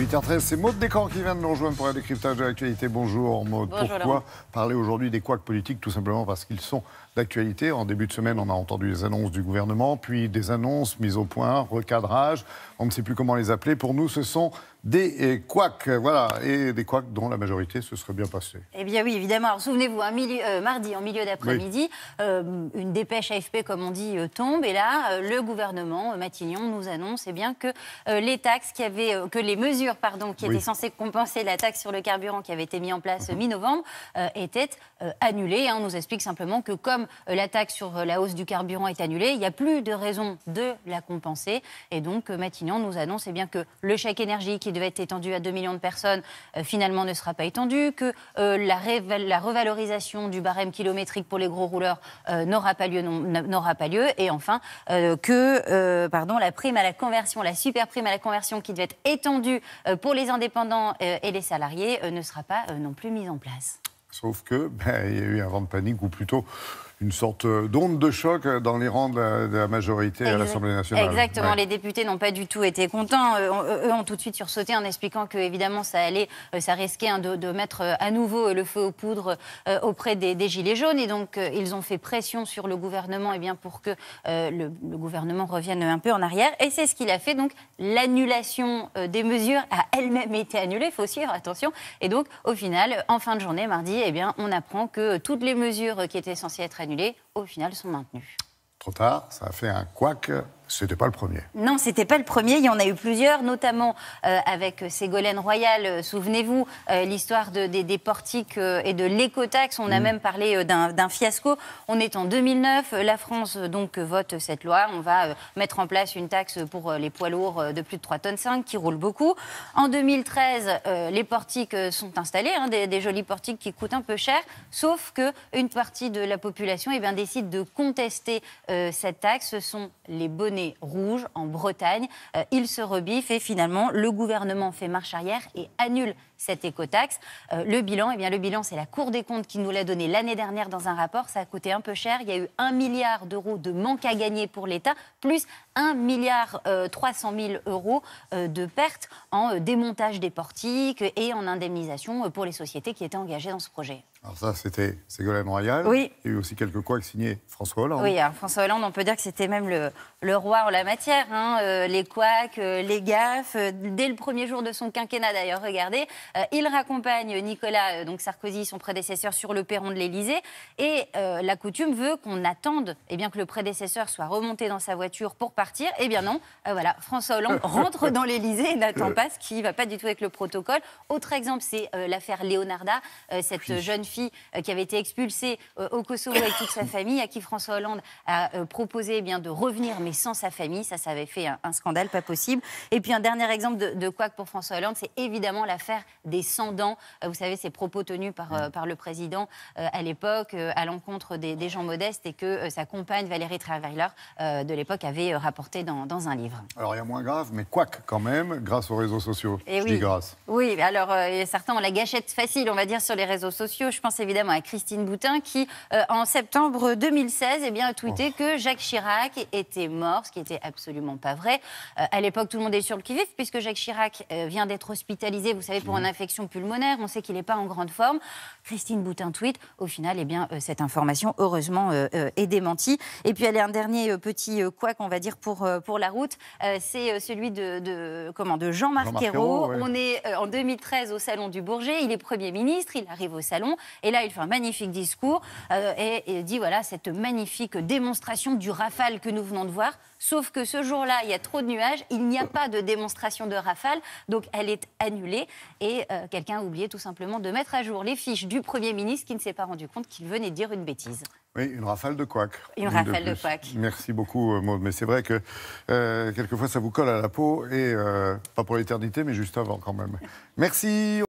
8h13, c'est Maude Descamps qui vient de nous rejoindre pour un décryptage de l'actualité. Bonjour Maude. Bonjour, pourquoi Laurent. parler aujourd'hui des couacs politiques? Tout simplement parce qu'ils sont d'actualité. En début de semaine, on a entendu les annonces du gouvernement, puis des annonces mises au point, recadrage. On ne sait plus comment les appeler. Pour nous, ce sont des couacs, voilà, et des couacs dont la majorité se serait bien passée. Eh bien oui, évidemment. Alors souvenez-vous, mardi, en milieu d'après-midi, une dépêche AFP, comme on dit, tombe. Et là, le gouvernement, Matignon, nous annonce bien que les taxes que les mesures qui étaient censées compenser la taxe sur le carburant qui avait été mise en place mi-novembre étaient annulées. On nous explique simplement que comme la taxe sur la hausse du carburant est annulée, il n'y a plus de raison de la compenser. Et donc, Matignon nous annonce bien que le chèque énergie qui devait être étendu à 2 millions de personnes, finalement ne sera pas étendu, que la revalorisation du barème kilométrique pour les gros rouleurs n'aura pas lieu, et enfin que la prime à la conversion, la super prime à la conversion qui devait être étendue pour les indépendants et les salariés ne sera pas non plus mise en place. Sauf que il y a eu un vent de panique, ou plutôt une sorte d'onde de choc dans les rangs de la majorité à l'Assemblée nationale. Exactement, ouais. Les députés n'ont pas du tout été contents. Eux ont tout de suite sursauté en expliquant que, évidemment, ça risquait de mettre à nouveau le feu aux poudres auprès des Gilets jaunes. Et donc, ils ont fait pression sur le gouvernement pour que le gouvernement revienne un peu en arrière. Et c'est ce qu'il a fait. Donc, l'annulation des mesures a elle-même été annulée. Il faut suivre, attention. Et donc, au final, en fin de journée, mardi, on apprend que toutes les mesures qui étaient censées être annulées, au final, sont maintenues. Trop tard, ça a fait un couac. C'était pas le premier. Non, c'était pas le premier. Il y en a eu plusieurs, notamment avec Ségolène Royal. Souvenez-vous, l'histoire des portiques et de l'écotaxe. On a même parlé d'un fiasco. On est en 2009. La France donc vote cette loi. On va mettre en place une taxe pour les poids lourds de plus de 3,5 tonnes qui roulent beaucoup. En 2013, les portiques sont installés, des jolis portiques qui coûtent un peu cher. Sauf qu'une partie de la population décide de contester cette taxe. Ce sont les bonnets rouge en Bretagne. Ils se rebiffent et finalement, le gouvernement fait marche arrière et annule cette écotaxe. Le bilan, c'est la Cour des comptes qui nous l'a donné l'année dernière dans un rapport. Ça a coûté un peu cher. Il y a eu 1 milliard d'euros de manque à gagner pour l'État, plus 1,3 milliard de pertes en démontage des portiques et en indemnisation pour les sociétés qui étaient engagées dans ce projet. Alors ça, c'était Ségolène Royal. Oui. Il y a eu aussi quelques couacs signés François Hollande. Oui, alors François Hollande, on peut dire que c'était même le roi en la matière. Les couacs, les gaffes. Dès le premier jour de son quinquennat, d'ailleurs, regardez, il raccompagne Nicolas Sarkozy, son prédécesseur, sur le perron de l'Élysée. Et la coutume veut qu'on attende que le prédécesseur soit remonté dans sa voiture pour partir. Eh bien non, François Hollande rentre dans l'Élysée et n'attend pas, ce qui ne va pas du tout avec le protocole. Autre exemple, c'est l'affaire Leonarda, cette jeune fille qui avait été expulsée au Kosovo avec toute sa famille, à qui François Hollande a proposé de revenir, mais sans sa famille. Ça avait fait un scandale pas possible. Et puis un dernier exemple de couac pour François Hollande, c'est évidemment l'affaire des 100 dents. Vous savez, ces propos tenus par le président à l'époque à l'encontre des gens modestes, et que sa compagne Valérie Trierweiler de l'époque avait rapporté dans un livre. Alors il y a moins grave, mais couac quand même, grâce aux réseaux sociaux. Et dis grâce. Oui, alors certains ont la gâchette facile, on va dire, sur les réseaux sociaux. Je pense évidemment à Christine Boutin qui, en septembre 2016, a tweeté que Jacques Chirac était mort, ce qui n'était absolument pas vrai. À l'époque, tout le monde est sur le qui-vive, puisque Jacques Chirac vient d'être hospitalisé, vous savez, pour une infection pulmonaire. On sait qu'il n'est pas en grande forme. Christine Boutin tweet. Au final, cette information, heureusement, est démentie. Et puis, il y a un dernier petit couac, on va dire, pour la route. C'est celui de Jean-Marc Ayrault. Ouais. On est en 2013 au Salon du Bourget. Il est Premier ministre, il arrive au Salon. Et là, il fait un magnifique discours et dit, voilà, cette magnifique démonstration du Rafale que nous venons de voir. Sauf que ce jour-là, il y a trop de nuages, il n'y a pas de démonstration de Rafale, donc elle est annulée. Et quelqu'un a oublié tout simplement de mettre à jour les fiches du Premier ministre qui ne s'est pas rendu compte qu'il venait de dire une bêtise. Oui, une rafale de couac. Une rafale de couac. Merci beaucoup, Maude. Mais c'est vrai que quelquefois, ça vous colle à la peau, et pas pour l'éternité, mais juste avant quand même. Merci.